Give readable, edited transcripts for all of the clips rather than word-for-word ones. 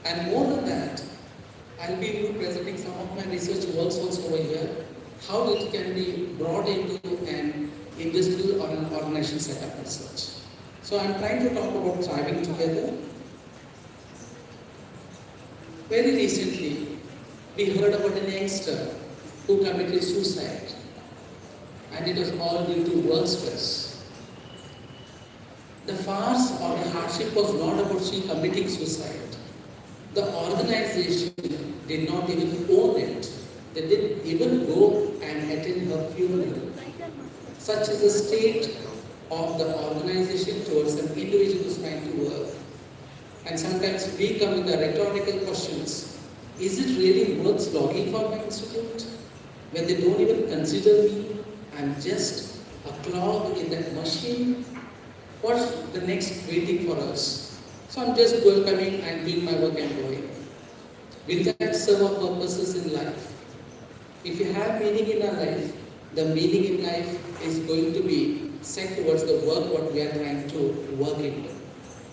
And more than that, I'll be presenting some of my research works also over here, how it can be brought into an industrial or an organization setup as such. So I'm trying to talk about thriving together. Very recently, we heard about a youngster who committed suicide, and it was all due to work stress. The farce or the hardship was not about she committing suicide. The organization did not even own it. They didn't even go and attend her funeral. Such is the state of the organization towards an individual who is trying to work. And sometimes we come with the rhetorical questions. Is it really worth logging for my institute? When they don't even consider me, I'm just a clog in that machine. What's the next waiting for us? So I'm just coming and doing my work and going. Will that serve our purposes in life? If you have meaning in our life, the meaning in life is going to be set towards the work what we are trying to work into.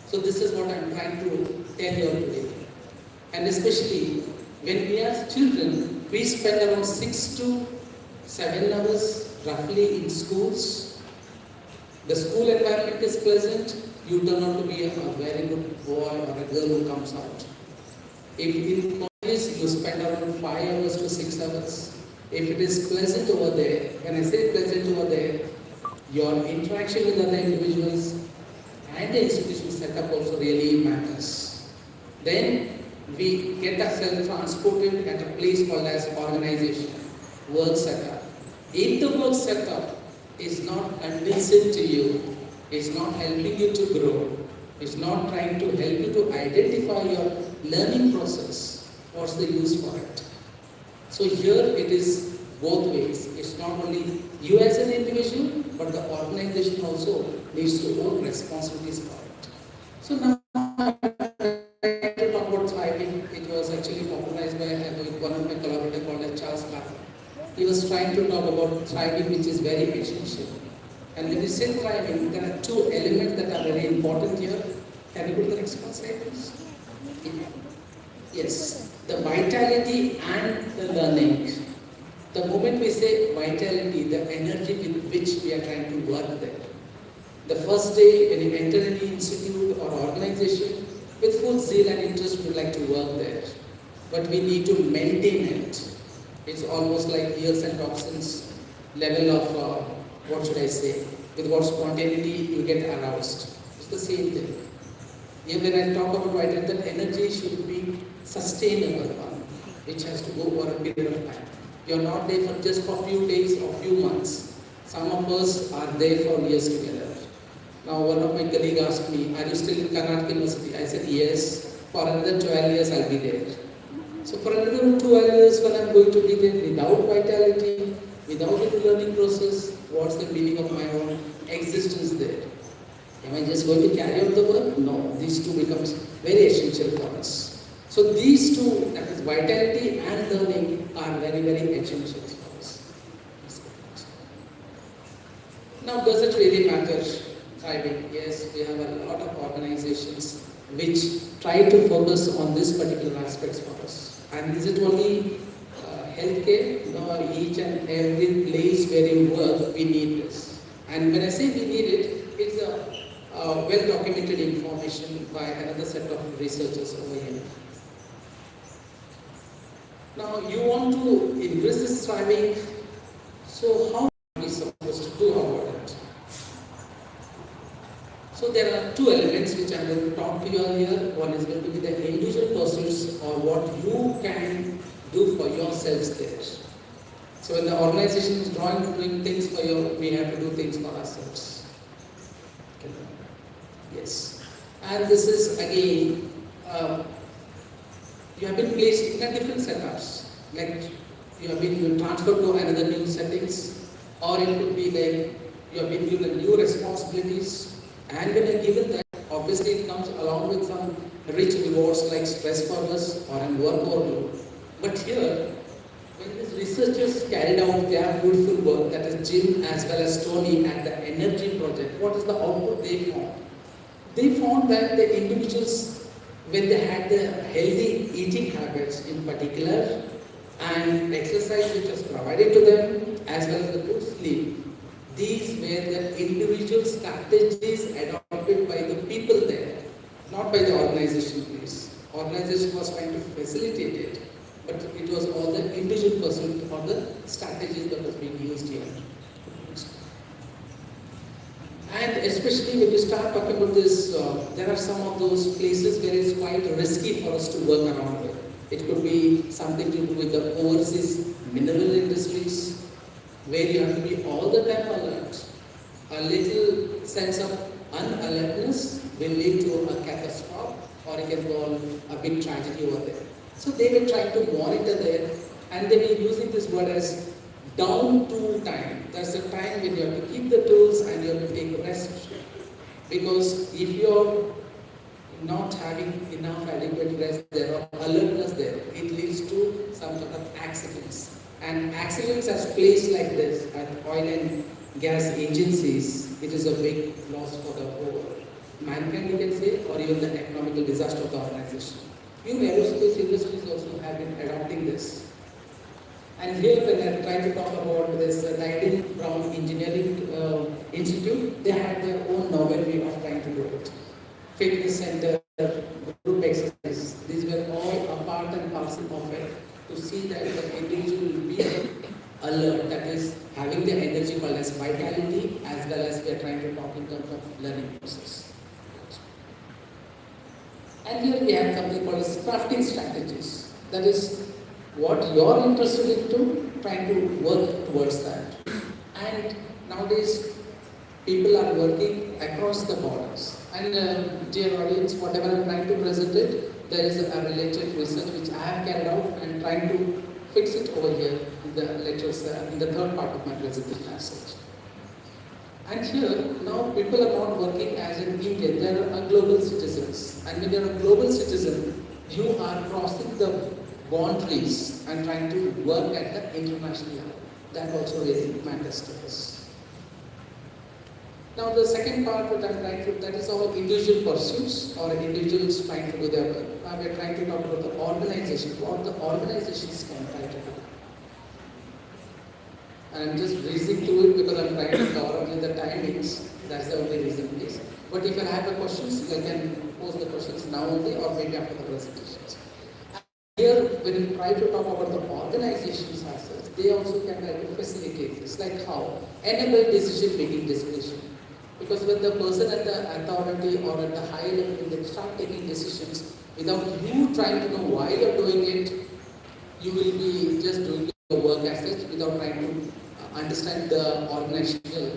So this is what I'm trying to tell you today. And especially when we are children, we spend around 6 to 7 hours roughly in schools. The school environment is pleasant. You turn out to be a very good boy or a girl who comes out. If in college you spend around 5 hours to 6 hours, if it is pleasant over there, when I say pleasant over there, your interaction with other individuals and the institution setup also really matters. Then we get ourselves transported at a place called as organization, work setup. If the work setup is not conducive to you, it's not helping you to grow, it's not trying to help you to identify your learning process, what's the use for it? So here it is both ways. It's not only you as an individual, but the organization also needs to own responsibilities for it. So now I'm trying to talk about thriving. It was actually popularized by one of my collaborators called Charles Clark. He was trying to talk about thriving, which is very essential. And when you say thriving, there are two elements that are very important here. Can you put the next one slide, please? Yes, the vitality and the learning. The moment we say vitality, the energy with which we are trying to work there. The first day when you enter any institute or organization, with full zeal and interest we would like to work there. But we need to maintain it. It's almost like ears and toxins level of, what should I say, with what spontaneity you get aroused. It's the same thing. Here when I talk about vitality, that energy should be sustainable one, which has to go over a period of time. You're not there for just for a few days or few months. Some of us are there for years together. Now one of my colleagues asked me, are you still in Karnataka University? I said, yes, for another 12 years I'll be there. So for another 12 years when I'm going to be there without vitality, without any learning process, what's the meaning of my own existence there? Am I just going to carry out the work? No, these two becomes very essential for us. So these two, that is vitality and learning, are very, very essential for us. Now, does it really matter thriving? Yes, we have a lot of organizations which try to focus on this particular aspects for us. And is it only healthcare? No, each and every place where you work, we need this. And when I say we need it, it's a well-documented information by another set of researchers over here. Now, you want to increase this thriving, so how are we supposed to do about it? So there are two elements which I'm going to talk to you all here. One is going to be the individual pursuits or what you can do for yourselves there. So when the organization is doing things for you, we have to do things for ourselves. Okay. Yes. And this is again, you have been placed in a different setups. Like you have been transferred to another new settings, or it could be like you have been given new responsibilities. And when you're given that, obviously it comes along with some rich rewards like stress for us or an work overload. But here, when these researchers carried out their beautiful work, that is Jim as well as Tony at the Energy Project, what is the output they found? They found that the individuals when they had the healthy eating habits in particular and exercise which was provided to them as well as the good sleep, these were the individual strategies adopted by the people there, not by the organization please. Organization was trying to facilitate it, but it was all the individual pursuit or the strategies that was being used here. And especially when you start talking about this, there are some of those places where it's quite risky for us to work around with. It could be something to do with the overseas mineral industries, where you have to be all the time alert. A little sense of unalertness will lead to a catastrophe, or you can call a big tragedy over there. So they were trying to monitor there, and they were using this word as down tool time. There's a time when you have to keep the tools and you have to take rest. Because if you're not having enough adequate rest there or alertness there, it leads to some sort of accidents. And accidents at places like this, at oil and gas agencies, it is a big loss for the whole mankind, you can say, or even the economical disaster of the organization. Even aerospace industries also have been adopting this. And here when I try to talk about this Lyden Brown Engineering Institute, they had their own novel way of trying to do it. Fitness center, group exercise, these were all a part and parcel of it to see that the individual will be alert, that is having the energy called as vitality, as well as we are trying to talk in terms of learning process. And here we have something called as crafting strategies. That is what you're interested into, trying to work towards that. And nowadays, people are working across the borders. And dear audience, whatever I'm trying to present it, there is a related research which I have carried out and trying to fix it over here in the lectures, in the third part of my presentation as such. And here, now people are not working as an Indian, they are global citizens. And when you are a global citizen, you are crossing the boundaries and trying to work at the international level. That also really matters to us. Now the second part that I'm trying to, that is all individual pursuits or individuals trying to do their work. Now we're trying to talk about the organization, what the organizations can try to do. I'm just breezing through it because I'm trying to cover up with the timings. That's the only reason, please. But if you have the questions, you can pose the questions now only or maybe after the presentations. Here, when you try to talk about the organizations as such, they also can try to facilitate this, like how enable decision-making discretion. Because when the person at the authority or at the high level, when they start taking decisions without you trying to know why you're doing it, you will be just doing your work as such without trying to understand the organizational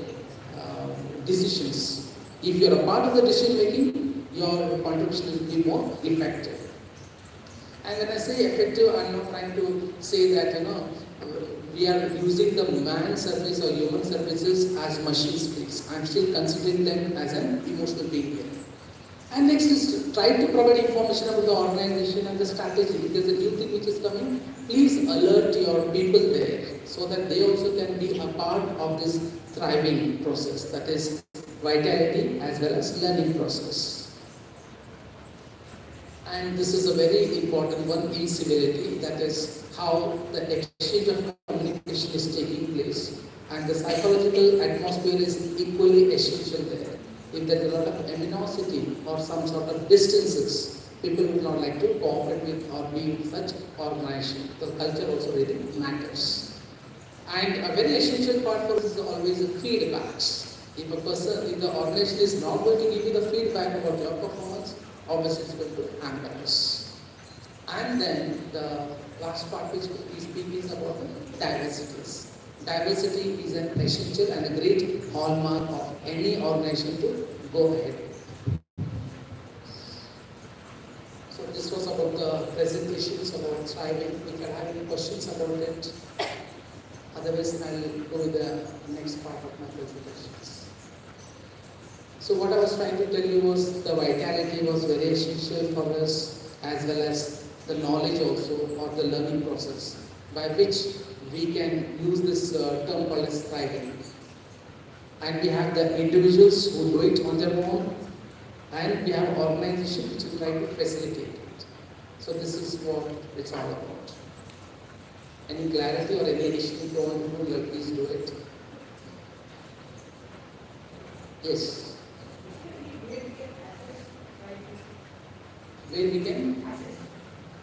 decisions. If you're a part of the decision making, your contribution will be more effective. And when I say effective, I'm not trying to say that, we are using the man service or human services as machines, please. I'm still considering them as an emotional being here. And next is try to provide information about the organization and the strategy. If there's a new thing which is coming, please alert your people there so that they also can be a part of this thriving process, that is vitality as well as learning process. And this is a very important one, incivility, that is how the exchange of communication is taking place. And the psychological atmosphere is equally essential there. If there is a lot of animosity or some sort of distances, people would not like to cooperate with or be in such organization. The culture also really matters. And a very essential part for this is always the feedbacks. If a person, if the organization is not going to give you the feedback about your performance, obviously it's going to hamper us. And then the last part which we speak is about diversities. Diversity is an essential and a great hallmark of any organization to go ahead. So this was about the presentations about thriving. If you have any questions about it, otherwise I'll go with the next part of my presentations. So what I was trying to tell you was the vitality was very essential for us, as well as the knowledge also, or the learning process, by which we can use this term called as thriving. And we have the individuals who do it on their own, and we have organizations which is we try to facilitate it. So this is what it's all about. Any clarity or any additional you want to do, please do it. Yes. Where we can?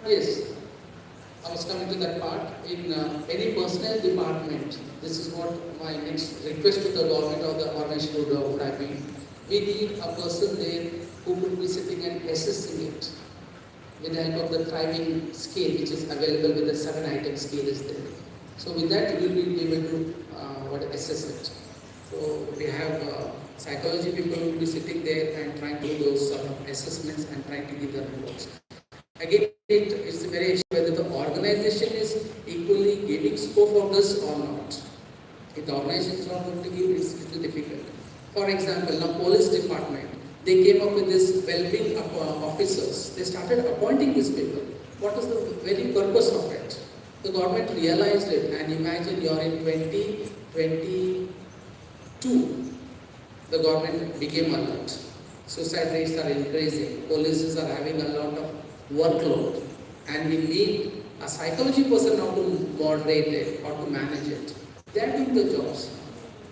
Yes. I was coming to that part. In any personnel department, this is what my next request to the government or the organization would have been. We need a person there who could be sitting and assessing it with the help of the thriving scale which is available with the 7-item scale is there. So with that we will be able to assess it. So we have psychology people who will be sitting there and trying to do those assessments and trying to give the reports. Again, it's a very issue whether the organization is equally giving scope for this or not. If the organization is not going to give, it's a little difficult. For example, now police department, they came up with this well-being officers. They started appointing these people. What is the very purpose of it? The government realized it, and imagine you are in 2022. The government became alert. Suicide rates are increasing. Policies are having a lot of workload, and we need a psychology person now to moderate it or to manage it. They are doing the jobs.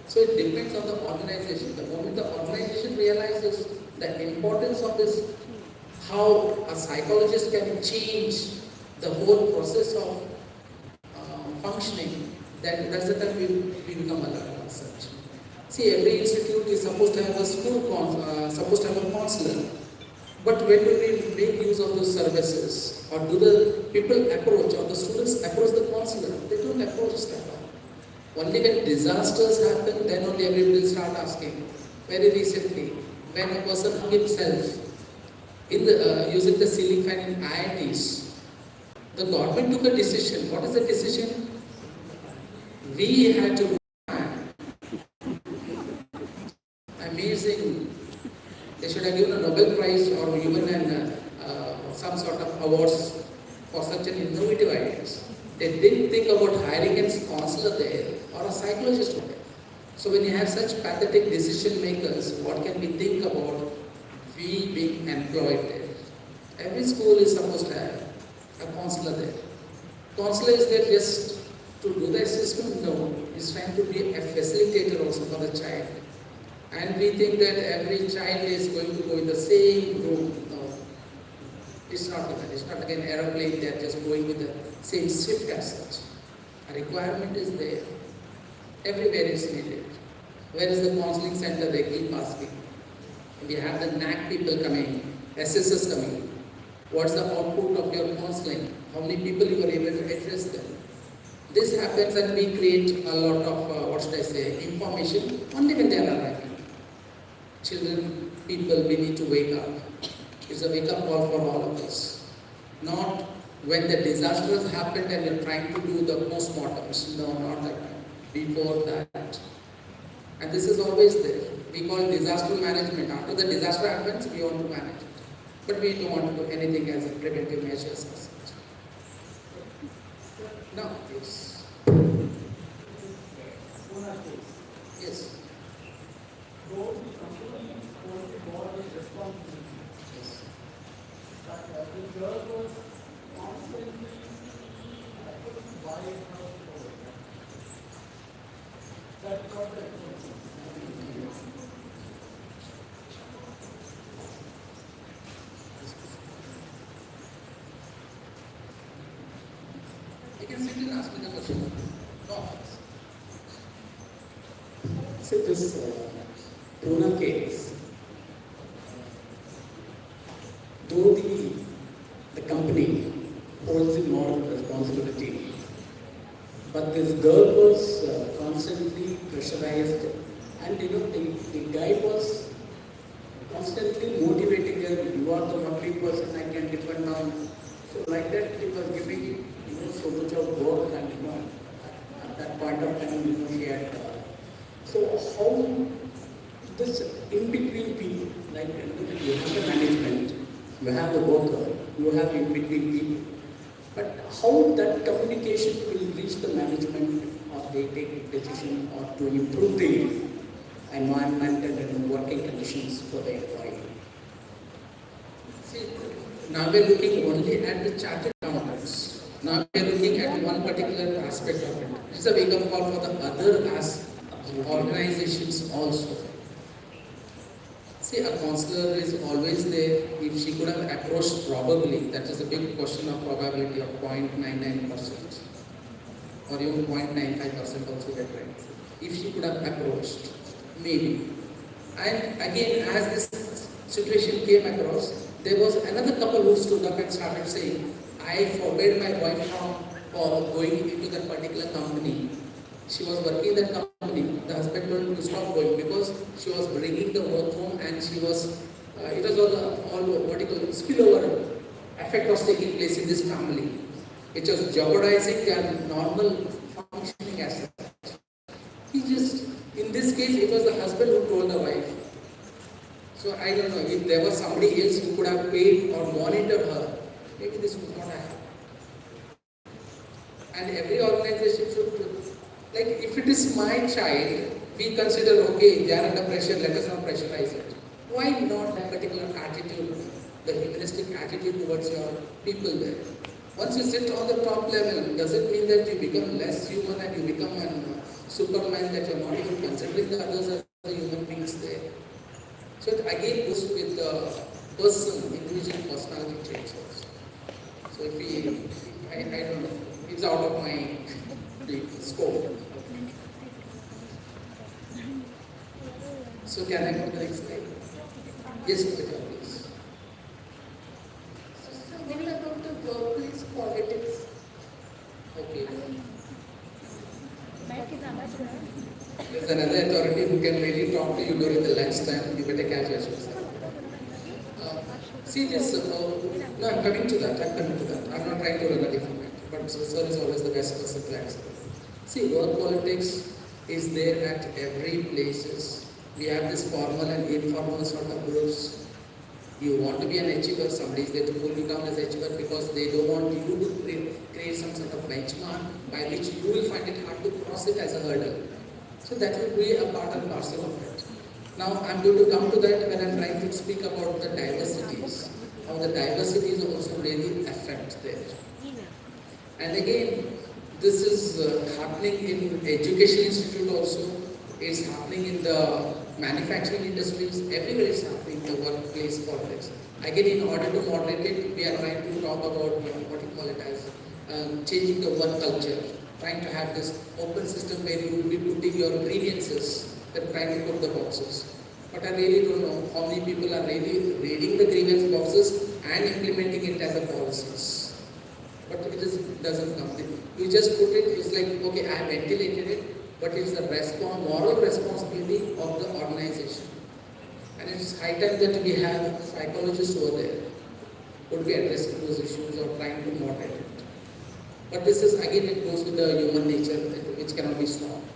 So it depends on the organization. The moment the organization realizes the importance of this, how a psychologist can change the whole process of functioning, then that's the time we become alert as such. See, every institute is supposed to have a supposed to have a counselor. But when do we make use of those services? Or do the people approach or the students approach the counselor? They don't approach that. Only when disasters happen, then only everybody will start asking. Very recently, when a person hung himself in the, using the ceiling fan in IITs, the government took a decision. What is the decision? We had to amazing. They should have given a Nobel Prize or given some sort of awards for such an innovative ideas. They didn't think about hiring a counselor there or a psychologist there. So when you have such pathetic decision makers, what can we think about we being employed there? Every school is supposed to have a counselor there. Counselor is there just to do the assessment? No. He's trying to be a facilitator also for the child. And we think that every child is going to go in the same room. No. It's not like that. It's not like an aeroplane, they are just going with the same shift as such. A requirement is there. Everywhere is needed. Where is the counseling center? They keep asking. We have the NAC people coming, SSS coming. What's the output of your counseling? How many people you are able to address them? This happens and we create a lot of, information only when they are arriving. Children, people, we need to wake up. It's a wake-up call for all of us. Not when the disasters happened and you're trying to do the postmortems. No, not that time. Before that. And this is always there. We call it disaster management. After the disaster happens, we want to manage it. But we don't want to do anything as a preventive measures as such. Now, yes. Yes. You can sit and ask me the question. No. So this Pune case, though the company holds the moral responsibility, but this girl was constantly pressurized, and the guy was constantly motivating her. You are the only person I can depend on. So like that, he was giving so much of work, and at that point of time, she had. So how this in between people, like you have the management, you have the worker, you have in between people, but how that communication will reach the management, or they take decision or to improve the environment and working conditions for the employee. See, Now we are looking only at the chartered accountants. Now we are looking at one particular aspect of it. It's a wake-up call for the other organizations also. See, a counselor is always there. If she could have approached probably, that is a big question of probability of 0.99% or even 0.95% also get right. If she could have approached, maybe. And again, as this situation came across, there was another couple who stood up and started saying, I forbade my wife from going into that particular company. She was working in that company. The husband told her to stop going because she was bringing the work home and she was, it was all what you call spillover effect was taking place in this family. It was jeopardizing their normal functioning as such. He just, in this case, it was the husband who told the wife. So I don't know, if there was somebody else who could have paid or monitored her, maybe this would not happen. And every organization should, like if it is my child, we consider, okay, they are under pressure, let us not pressurize it. Why not that particular attitude, the humanistic attitude towards your people there? Once you sit on the top level, does it mean that you become less human and you become a Superman that you are not even considering the others as the human beings there? So it again goes with the person, individual personality traits also. So if we, I don't know, it's out of my scope. So can I go to the next slide? Yes, Geeta, please. So what about the workplace politics? Okay. There's another authority who can really talk to you during the lunch time. You better catch yourself. See this, no, I'm coming to that. I'm not trying to run a different way. But sir is always the best person to answer. See, work politics is there at every places. We have this formal and informal sort of groups. You want to be an achiever, somebody is there to pull you down as achiever because they don't want you to create some sort of benchmark by which you will find it hard to cross it as a hurdle. So that will be a part and parcel of it. Now I'm going to come to that when I'm trying to speak about the diversities. How the diversities also really affect there. And again, this is happening in education institute also. It's happening in the manufacturing industries. Everywhere it's happening, the workplace politics. Again, in order to moderate it, we are trying to talk about what you call it as changing the work culture. Trying to have this open system where you will be putting your grievances than trying to put the boxes. But I really don't know how many people are really reading the grievance boxes and implementing it as a policies. But it doesn't come. You just put it, it's like, okay, I ventilated it, but it's the moral responsibility of the organization. And it's high time that we have psychologists over there who would be addressing those issues or trying to moderate it. But this is, again, it goes with the human nature which cannot be stopped.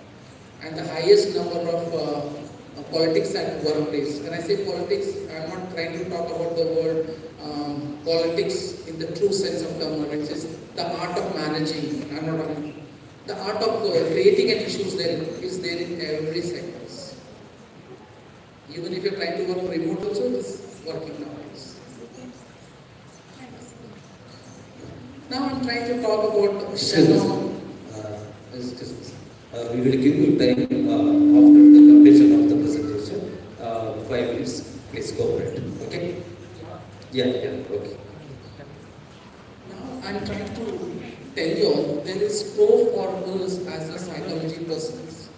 And the highest number of politics at workplace. When I say politics, I am not trying to talk about the word politics in the true sense of the term, which is the art of managing. I'm not talking. The art of creating an issues there is there in every sector. Even if you're trying to work remote also, it's working nowadays. Now I'm trying to talk about Shalom. We will give you time after the completion of the presentation. 5 minutes, please cooperate. Okay? Yeah, okay. Now I'm trying to tell you all there is scope for us as a psychology persons.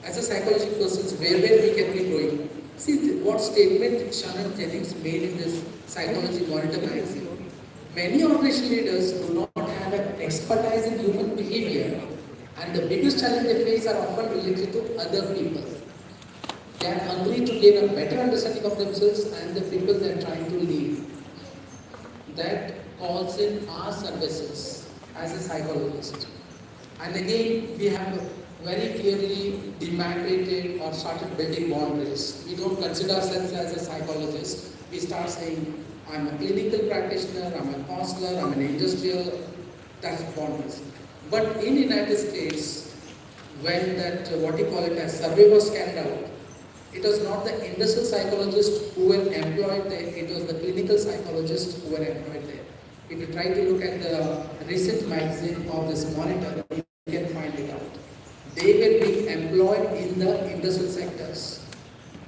As a psychology persons, where we can be going. See what statement Shannon Jennings made in this Psychology Monitor magazine. Many organization leaders do not have an expertise in human behavior, and the biggest challenge they face are often related to other people. They are hungry to gain a better understanding of themselves and the people they are trying to lead. That calls in our services as a psychologist. And again, we have very clearly demarcated or started building boundaries. We don't consider ourselves as a psychologist. We start saying, I'm a clinical practitioner, I'm a counselor, I'm an industrial, that's boundaries. But in United States, when that, what you call it as survey was carried out, It was not the industrial psychologists who were employed there, it was the clinical psychologists who were employed there. If you try to look at the recent magazine of this monitor, you can find it out. They were being employed in the industrial sectors.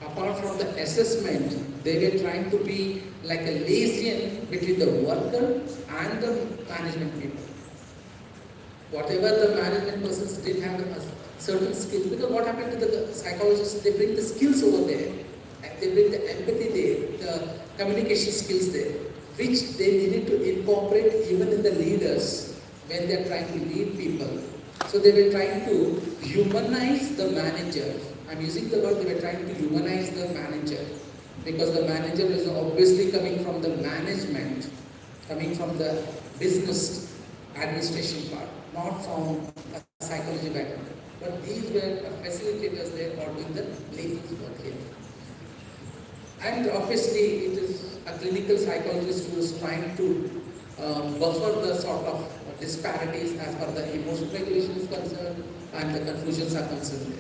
Apart from the assessment, they were trying to be like a liaison between the worker and the management people. Whatever the management persons did have a certain skills, because what happened to the psychologists, they bring the skills over there, and they bring the empathy there, the communication skills there, which they needed to incorporate even in the leaders when they are trying to lead people. So they were trying to humanize the manager. I'm using the word, they were trying to humanize the manager, because the manager is obviously coming from the management, coming from the business administration part, not from a psychology background. But these were facilitators there or doing the lazy work here. And obviously it is a clinical psychologist who is trying to buffer the sort of disparities as far as the emotional regulation is concerned and the confusions are concerned.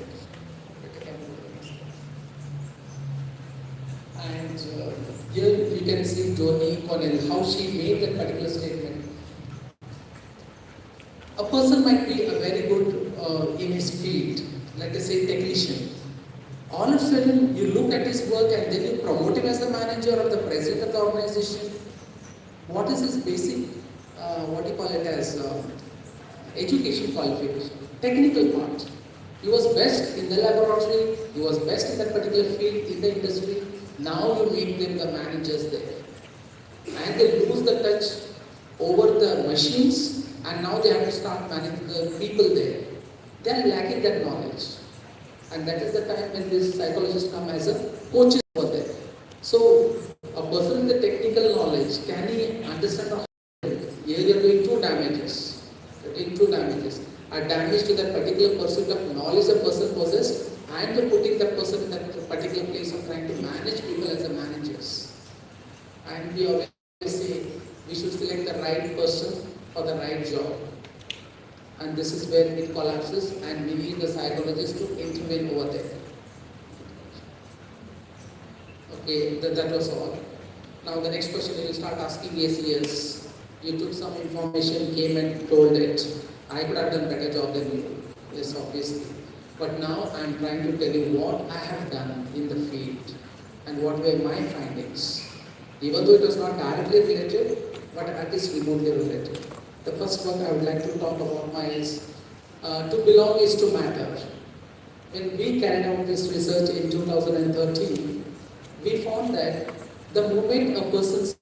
And here you can see Toni Connell, how she made that particular statement. A person might be a very good in his field, like I say technician. All of a sudden you look at his work and then you promote him as the manager or the president of the organization. What is his basic, what do you call it as, education qualification, technical part. He was best in the laboratory, he was best in that particular field, in the industry. Now you make them the managers there. And they lose the touch over the machines, and now they have to start managing the people there. They are lacking that knowledge. And that is the time when these psychologists come as a coaches over there. So a person with the technical knowledge, can he understand how here you are doing two damages. You are doing two damages. A damage to that particular pursuit of knowledge a person possessed, and to putting that person in that particular place of trying to manage people as the managers. And we always say we should select the right person for the right job. And this is where it collapses, and we need the psychologist to intervene over there. Okay, that was all. Now the next question you will start asking, yes, you took some information, came and told it. I could have done better job than you. Yes, obviously. But now I am trying to tell you what I have done in the field and what were my findings. Even though it was not directly related, but at least remotely related. The first one I would like to talk about is to belong is to matter. When we carried out this research in 2013, we found that the moment a person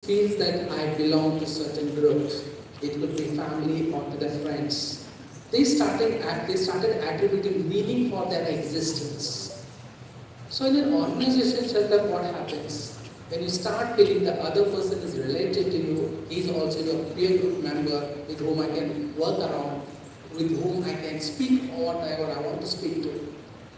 feels that I belong to certain groups, it could be family or to their friends, they started attributing meaning for their existence. So in an organization setup, what happens? When you start feeling the other person is related to you, he is also your peer group member with whom I can work around, with whom I can speak or whatever I want to speak to.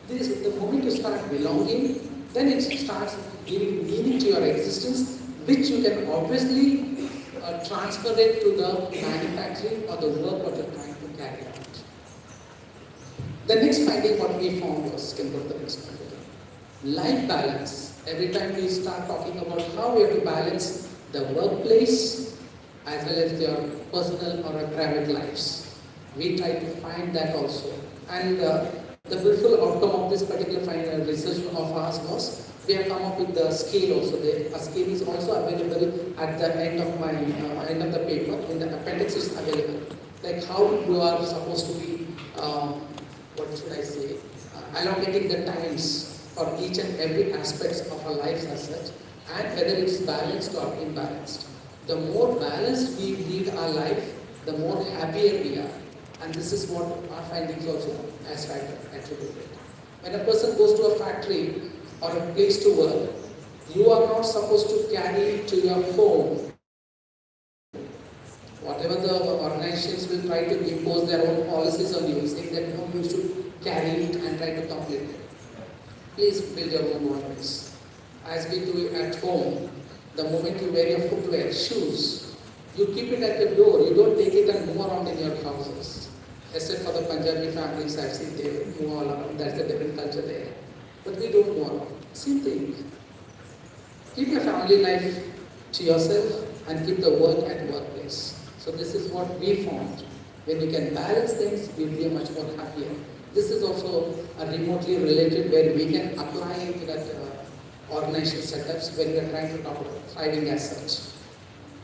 The moment you start belonging, then it starts giving meaning to your existence, which you can obviously transfer it to the manufacturing or the work that you're trying to carry out. The next finding what we found was, can go to the next finding, life balance. Every time we start talking about how we have to balance the workplace as well as your personal or private lives, we try to find that also. And the beautiful outcome of this particular research of ours was, we have come up with the scale also there. A scale is also available at the end of my end of the paper. In the appendix is available. Like how you are supposed to be, what should I say, allocating the times for each and every aspects of our lives as such, and whether it is balanced or imbalanced. The more balanced we lead our life, the more happier we are. And this is what our findings also as attributed. When a person goes to a factory or a place to work, you are not supposed to carry to your home whatever the organizations will try to impose their own policies on you, saying that no, you should carry it and try to complete it. Please build your own boundaries. As we do it at home, the moment you wear your footwear, shoes, you keep it at the door. You don't take it and move around in your houses. Except for the Punjabi families, I've seen they move all around. That's a different culture there. but we don't want. Same thing. Keep your family life to yourself and keep the work at workplace. So this is what we found. When you can balance things, you'll be much more happier. This is also a remotely related where we can apply into that organizational setups when we are trying to talk about thriving as such.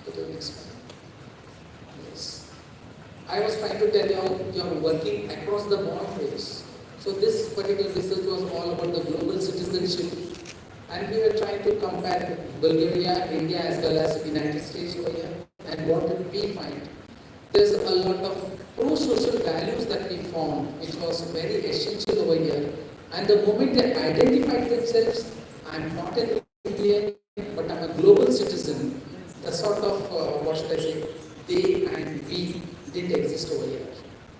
Go to the next one. Yes. I was trying to tell you all you're working across the boundaries. So this particular research was all about the global citizenship. And we were trying to compare Bulgaria, India as well as United States over here. And what did we find? There's a lot of pro-social values that we found, which was very essential over here. And the moment they identified themselves, I'm not an Indian, but I'm a global citizen, the sort of, what should I say, they and we didn't exist over here.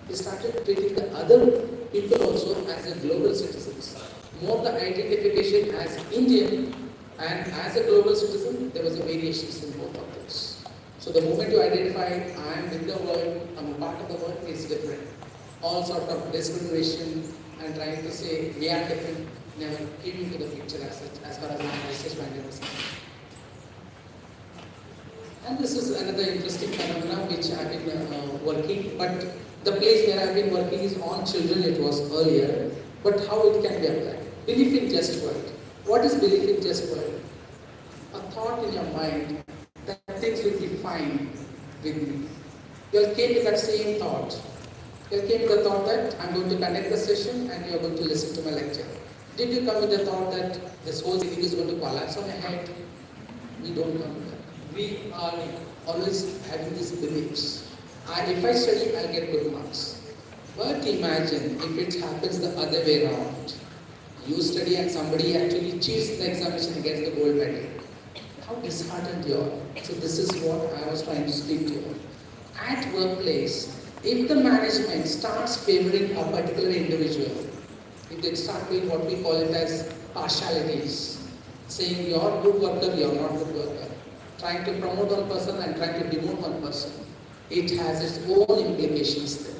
They started treating the other people also as a global citizens. More the identification as Indian and as a global citizen, there was a variations in both of those. So the moment you identify, I am with the world, I'm a part of the world, is different. All sort of discrimination and trying to say we are different never came into the picture as such, as far as my research finding was concerned. And this is another interesting phenomenon which I've been working, but the place where I've been working is on children, it was earlier, but how it can be applied. Belief in just world. What is belief in just world? A thought in your mind that things will be fine with me. You all came with that same thought. You all came with the thought that I'm going to conduct the session and you're going to listen to my lecture. Did you come with the thought that this whole thing is going to collapse on your head? We don't come with that. We are always having these beliefs. If I study, I'll get good marks. But imagine if it happens the other way around. You study and somebody actually cheats the examination and gets the gold medal. How disheartened you are. So this is what I was trying to speak to you. At workplace, if the management starts favoring a particular individual, if they start doing what we call it as partialities, saying you're a good worker, you're not a good worker, trying to promote one person and trying to demote one person, it has its own implications there.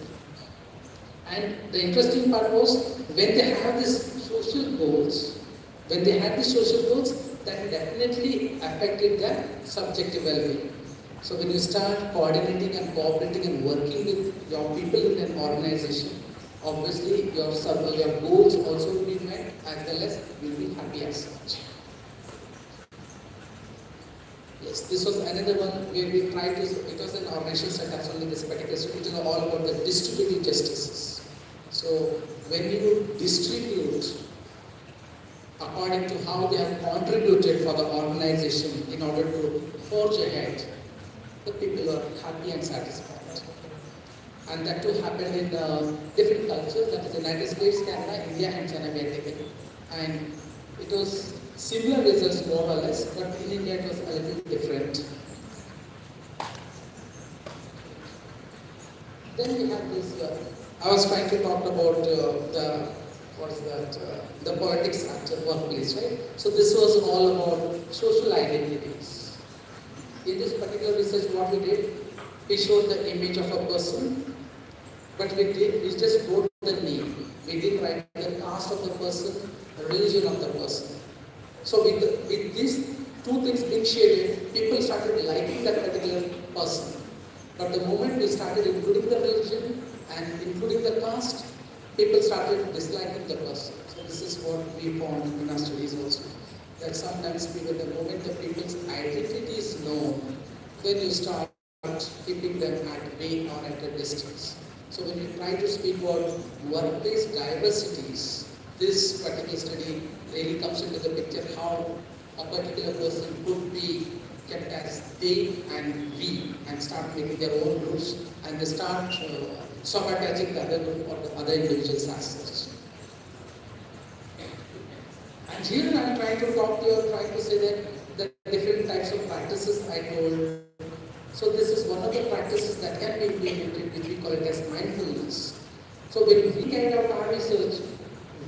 And the interesting part was when they have these social goals, that definitely affected their subjective well-being. So when you start coordinating and cooperating and working with your people in an organization, obviously your goals also will be met as well as you will be happy as such. Yes, this was another one where we tried to, it was an organizational setup only this particular study, it is all about the distributive justices. So when you distribute according to how they have contributed for the organization in order to forge ahead, the people are happy and satisfied. And that too happened in different cultures, that is United States, Canada, India and China we had taken. And it was similar results more or less, but in India it was a little different. Then we have this, I was trying to talk about the politics at the workplace, right? So this was all about social identities. In this particular research, what we did, we showed the image of a person, but we just wrote the name. We didn't write the caste of the person, the religion of the person. So with these two things being shaded, people started liking that particular person. But the moment we started including the religion and including the caste, people started disliking the person. So this is what we found in our studies also. That sometimes people, the moment the people's identity is known, then you start keeping them at bay or at a distance. So when you try to speak about workplace diversities, this particular study really comes into the picture how a particular person could be kept as they and we and start making their own groups and they start sabotaging the other group or the other individuals as such. And here I am trying to talk to you, trying to say that the different types of practices I told. So this is one of the practices that can be implemented, which we call it as mindfulness. So when we carried out our research,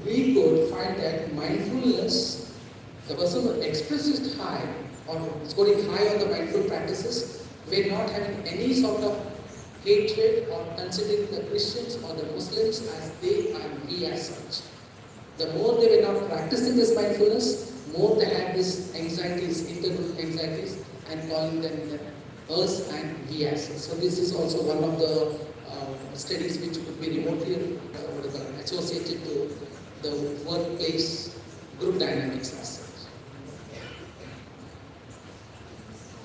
we could find that mindfulness, the person who expresses high or scoring high on the mindful practices, were not having any sort of hatred or considering the Christians or the Muslims as they and we as such. The more they were not practicing this mindfulness, more they had these anxieties, internal anxieties, and calling them us and we as. So this is also one of the studies which could be remotely associated to the workplace group dynamics as such.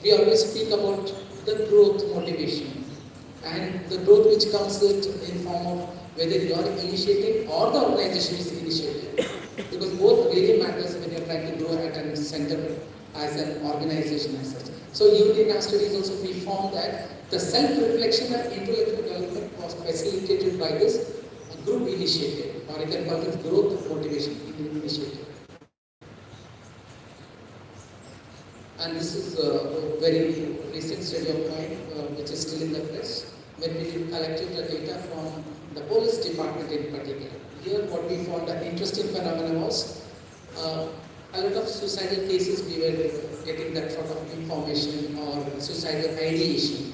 We always speak about the growth motivation and the growth which comes in form of whether you are initiating or the organization is initiating, because both really matters when you are trying to grow at a center as an organization as such. So even in our studies also we found that the self-reflection and intellectual development was facilitated by this group initiative, or you can call it growth motivation initiative. And this is a very recent study of mine, which is still in the press, when we collected the data from the police department in particular. Here what we found an interesting phenomenon was a lot of suicidal cases we were getting that sort of information or suicidal ideation.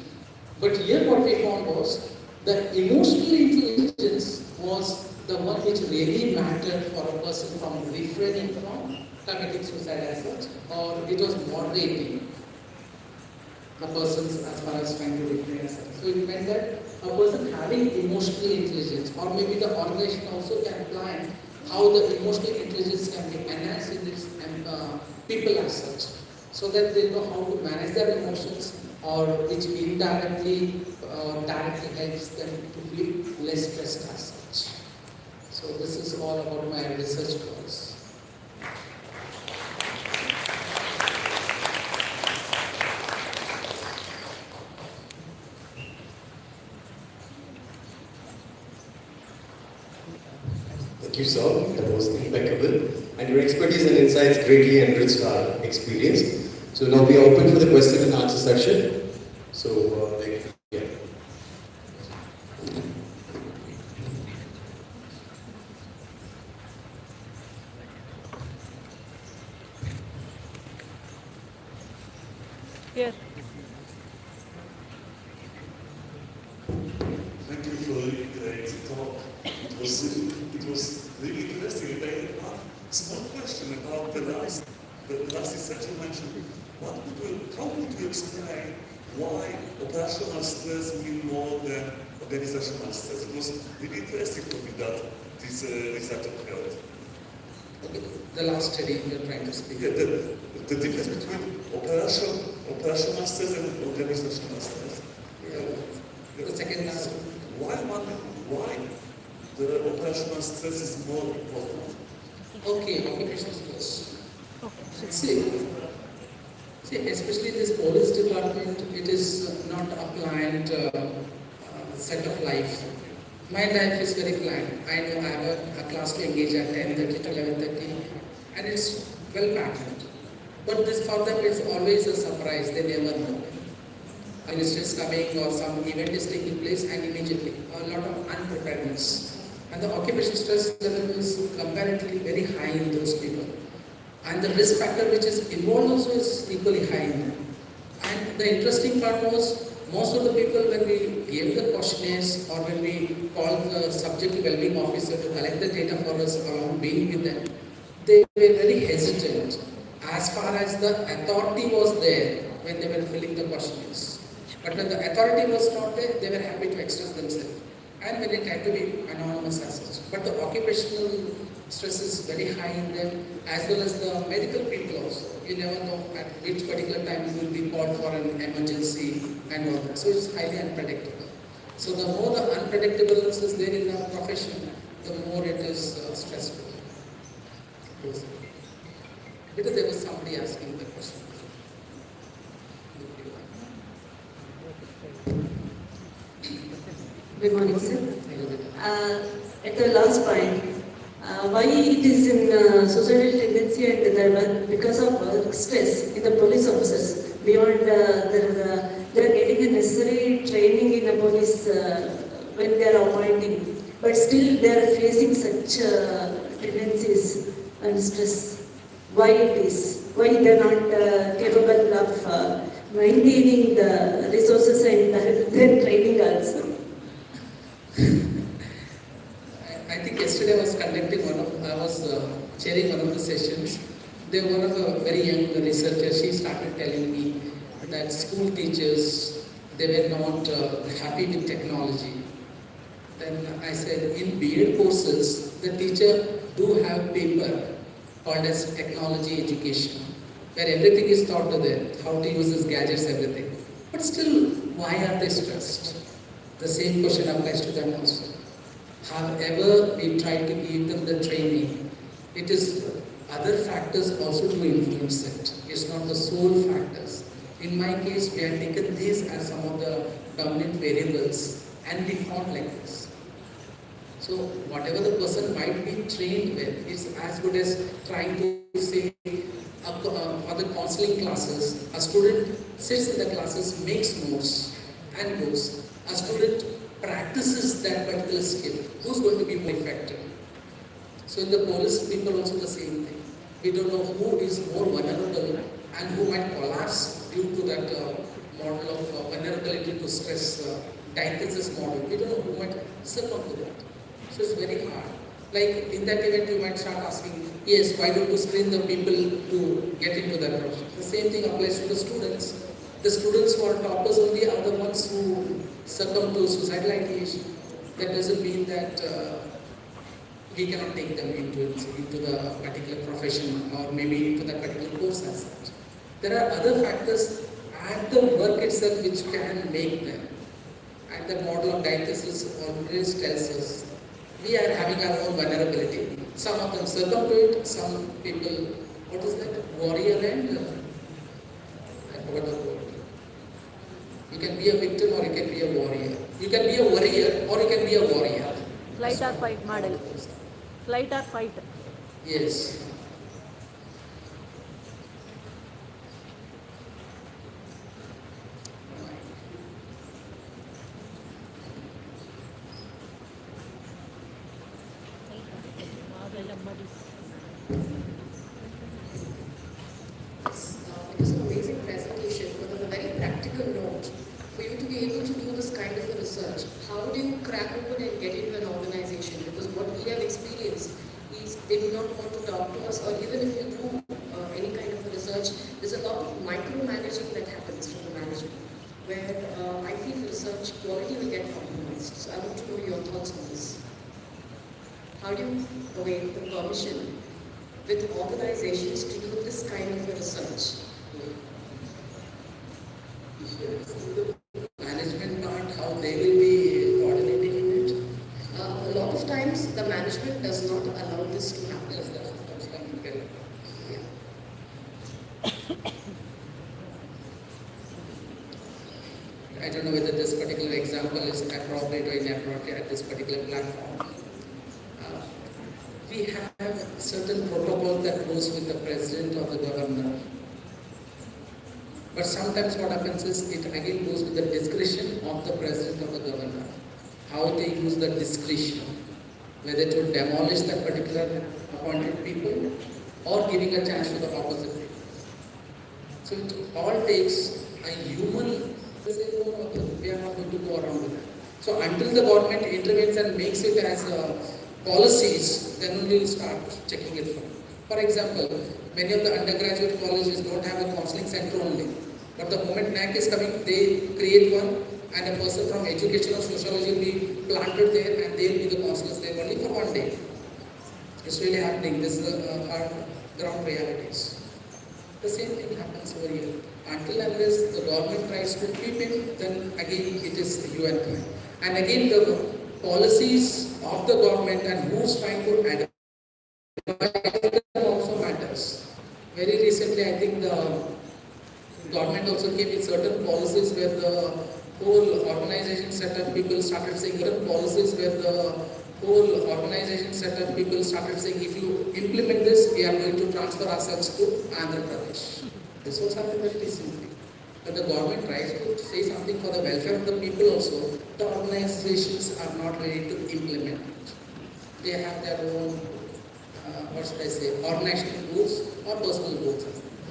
But here what we found was that emotional intelligence was the one which really mattered for a person from refraining from committing suicide as such, or it was moderating the person's as far as trying to refrain as such. So it meant that a person having emotional intelligence, or maybe the organization also can plan how the emotional intelligence can be enhanced in its people as such, so that they know how to manage their emotions, or which indirectly directly helps them to feel less stressed as such. So this is all about my research course. Thank you, sir. That was impeccable. And your expertise and insights greatly enriched our experience. So now we are open for the question and answer session. So, yeah. Yes. Thank you for the great talk. It was really interesting. And I have one small question about the last research you mentioned. How would you explain why operational stress means more than organizational stress? It was really interesting for me that this research occurred. Okay, the last study we are trying to speak. Yeah, the difference between operational stress and organizational stress. Yeah. The second last one. Why the operational stress is more important? Okay, occupational stress. See, especially this police department, it is not a planned set of life. My life is very planned. I know I have a class to engage at 10:30 to 11:30, and it's well patterned. But this for them is always a surprise. They never know. A minister is coming or some event is taking place, and immediately a lot of unpreparedness. And the occupational stress level is comparatively very high in those people. And the risk factor which is involved also is equally high in them. And the interesting part was, most of the people when we gave the questionnaires or when we called the subject well-being officer to collect the data for us along being with them, they were very hesitant as far as the authority was there when they were filling the questionnaires. But when the authority was not there, they were happy to express themselves. And when it had to be anonymous as such. But the occupational stress is very high in them, as well as the medical people also. You never know at which particular time you will be called for an emergency and all that. So it's highly unpredictable. So the more the unpredictableness is there in our profession, the more it is stressful. Yes. Because there was somebody asking the question. Good morning, sir. At the last point, why it is in suicidal tendency and because of work stress in the police officers, beyond they are getting the necessary training in the police when they are appointing, but still they are facing such tendencies and stress. Why it is? Why they are not capable of maintaining the resources and their training also? I think yesterday I was conducting I was There one of a very young researcher, she started telling me that school teachers, they were not happy with technology. Then I said, in B.Ed courses, the teacher do have paper called as technology education, where everything is taught to them, how to use these gadgets, everything. But still, why are they stressed? The same question applies to them also. However, we try to give them the training, it is other factors also to influence it. It's not the sole factors. In my case, we have taken these as some of the dominant variables and we found like this. So whatever the person might be trained with is as good as trying to say for the counseling classes, a student sits in the classes, makes notes and goes. A student practices that particular skill. Who's going to be more effective? So in the police, people also the same thing. We don't know who is more vulnerable and who might collapse due to that model of vulnerability to stress, diathesis model. We don't know who might succumb to that. So it's very hard. Like in that event, you might start asking, yes, why don't you screen the people to get into that project? The same thing applies to the students. The students who are toppers only are the ones who succumb to suicidal ideation. That doesn't mean that we cannot take them into the particular profession or maybe into that particular course as such. There are other factors at the work itself which can make them. And the model of diathesis always tells us we are having our own vulnerability. Some of them succumb to it, some people, what is that, warrior and, I forgot the word. You can be a victim or you can be a warrior. You can be a warrior or you can be a warrior. Flight or fight model. Flight or fight. Yes. It was an amazing presentation, but on a very practical note, for you to be able to do this kind of a research, how do you crack open and get into an organization? Because what we have experienced is they do not want to talk to us, or even if you do any kind of a research, there's a lot of micromanaging that happens from the management, where I feel research quality will get compromised. So I want to know your thoughts on this. How do you await the permission with organizations to do this kind of a research? Management part, how they will be coordinating it. A lot of times the management does not allow this to happen. Yes, that's correct. Yeah. I don't know whether this particular example is appropriate or inappropriate at this particular platform. We have certain protocol that goes with the president or the governor. But sometimes what happens is it again goes with the discretion of the president or the governor. How they use the discretion, whether to demolish that particular appointed people or giving a chance to the opposite people. So it all takes a human, we are not going to go around with that. So until the government intervenes and makes it as policies, then only we'll start checking it from. For example, many of the undergraduate colleges don't have a counseling center only. But the moment NAC is coming, they create one and a person from education or sociology will be planted there and they will be the counselors there only for one day. It's really happening. This is our ground realities. The same thing happens over here. Until unless the government tries to keep it, then again it is you and I. And again the policies of the government and who's trying to advise them also matters. Very recently, I think the government also came with certain policies where the whole organization setup people started saying, certain policies where the whole organization setup people started saying, if you implement this, we are going to transfer ourselves to Andhra Pradesh. This was happened very recently. But the government tries to say something for the welfare of the people also, the organizations are not ready to implement it. They have their own, what should I say, organizational goals or personal goals.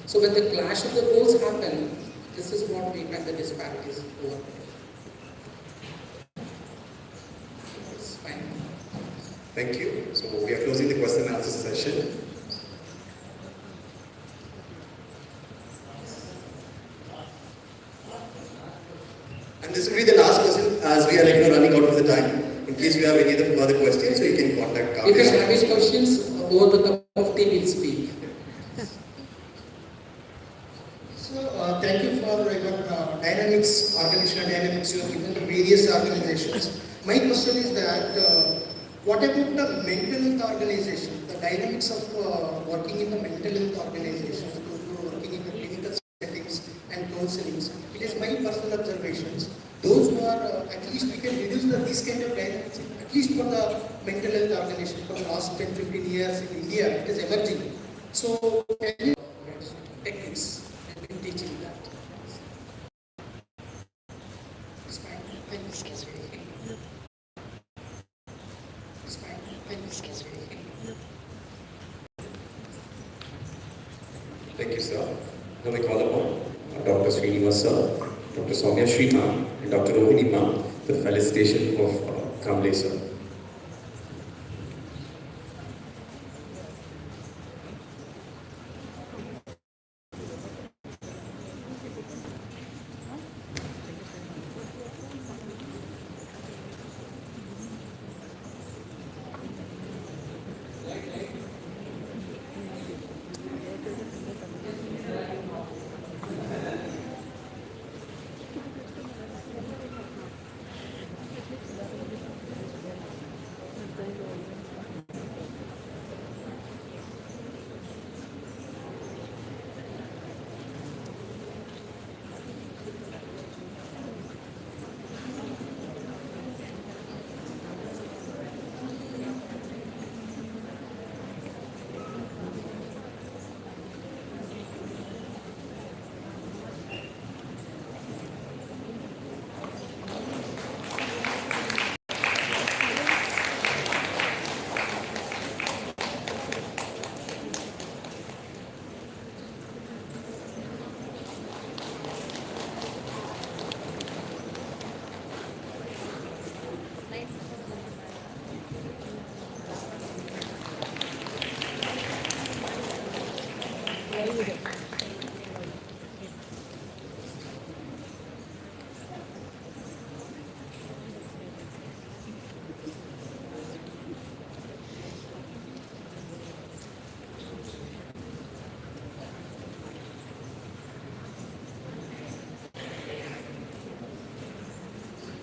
So when the clash of the goals happen, this is what we find the disparities over there. It's fine. Thank you. So we are closing the question and answer session. And this will be the last question as we are running out of the time. In case you have any other further questions, so you can contact If you Kamesh. have any questions, over the cup of tea will speak. So, thank you for dynamics, organizational dynamics you have given to various organizations. My question is that, what about the mental health organization, the dynamics of working in the mental health organizations, those who are working in the clinical settings and counselings? It is my personal observations. Those who are, at least we can reduce this kind of dynamics, at least for the mental health organization for the last 10-15 years in India, it is emerging. So, can you Techniques. I've been teaching that. It's fine. Excuse me. It's fine. Excuse me. Thank you, sir. Now we call upon Dr. Srinivas sir, Dr. Soumya Shri ma'am, and Dr. Rohini ma'am for the felicitation of Kamle sir.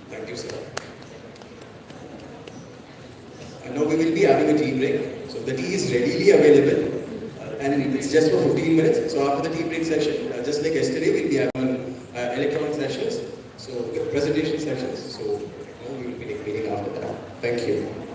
Thank you, sir. And now we will be having a tea break. So the tea is readily available and it's just for 15 minutes. So after the tea break session, just like yesterday, we'll be having electronic sessions, so presentation sessions. So now we will be meeting after that. Thank you.